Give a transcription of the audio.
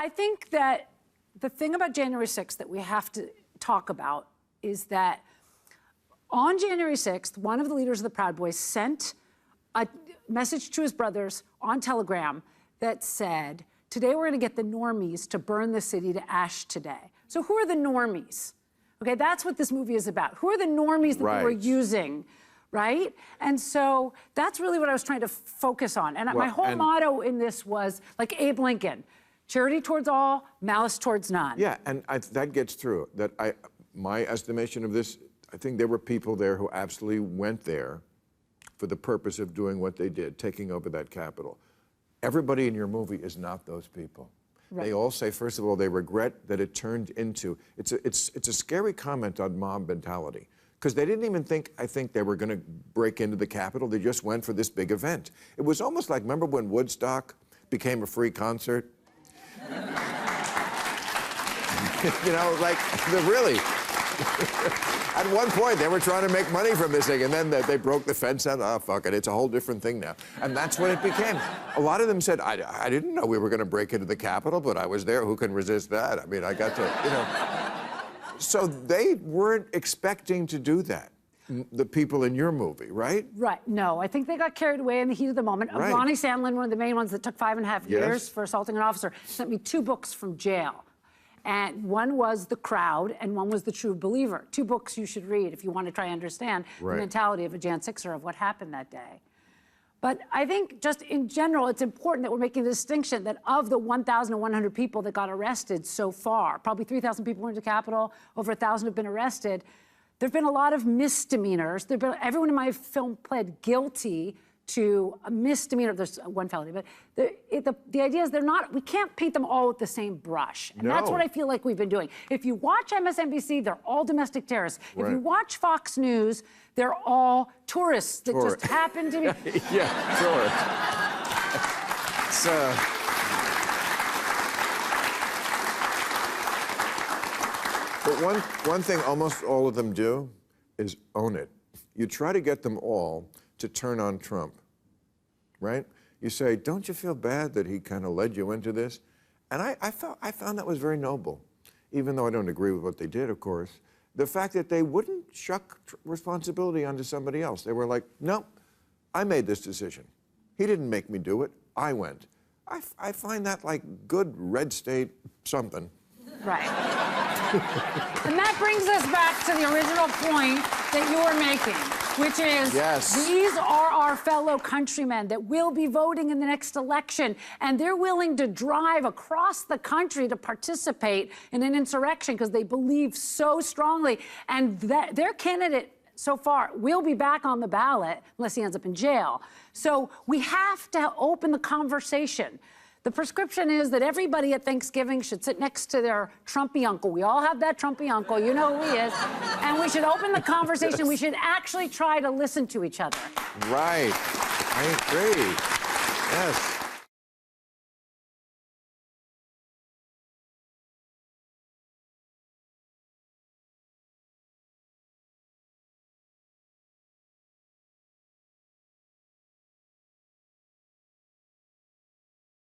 I think that the thing about January 6th that we have to talk about is that on January 6th, one of the leaders of the Proud Boys sent a message to his brothers on Telegram that said, today we're going to get the Normies to burn the city to ash today. So who are the Normies? Okay, that's what this movie is about. Who are the Normies that they were using, right? And so that's really what I was trying to focus on. And my whole motto in this was, like Abe Lincoln, charity towards all, malice towards none. Yeah, and that gets through. My estimation of this, I think there were people there who absolutely went there for the purpose of doing what they did, taking over that Capitol. Everybody in your movie is not those people. Right. They all say, first of all, they regret that it turned into, it's a scary comment on mob mentality, because they didn't even think, I think, they were going to break into the Capitol. They just went for this big event. It was almost like, remember when Woodstock became a free concert? You know, like, really. At one point, they were trying to make money from this thing, and then they broke the fence out. Oh, fuck it, it's a whole different thing now. And that's what it became. A lot of them said, I didn't know we were going to break into the Capitol, but I was there. Who can resist that? I mean, I got to, you know. So they weren't expecting to do that, the people in your movie, right? Right. No, I think they got carried away in the heat of the moment. Right. Ronnie Sandlin, one of the main ones that took 5.5 years for assaulting an officer, sent me 2 books from jail. And one was The Crowd, and one was The True Believer. 2 books you should read if you want to try and understand the mentality of a Jan 6er of what happened that day. But I think just in general, it's important that we're making the distinction that of the 1,100 people that got arrested so far, probably 3,000 people went to the Capitol, over 1,000 have been arrested. There've been a lot of misdemeanors. Everyone in my film pled guilty to a misdemeanor. There's one felony, but the idea is we can't paint them all with the same brush. And that's what I feel like we've been doing. If you watch MSNBC, they're all domestic terrorists. If you watch Fox News, they're all tourists that just happen to be. Yeah, tourists. But one thing almost all of them do is own it. You try to get them all to turn on Trump, right? You say, don't you feel bad that he kind of led you into this? And I found that was very noble, even though I don't agree with what they did, of course. The fact that they wouldn't shuck responsibility onto somebody else. They were like, no, I made this decision. He didn't make me do it. I went. I find that like good red state something. Right. And that brings us back to the original point that you were making, which is these are our fellow countrymen that will be voting in the next election, and they're willing to drive across the country to participate in an insurrection because they believe so strongly, and that their candidate so far will be back on the ballot unless he ends up in jail. So we have to open the conversation. The prescription is that everybody at Thanksgiving should sit next to their Trumpy uncle. We all have that Trumpy uncle. You know who he is. And we should open the conversation. We should actually try to listen to each other. Right. I agree. Yes.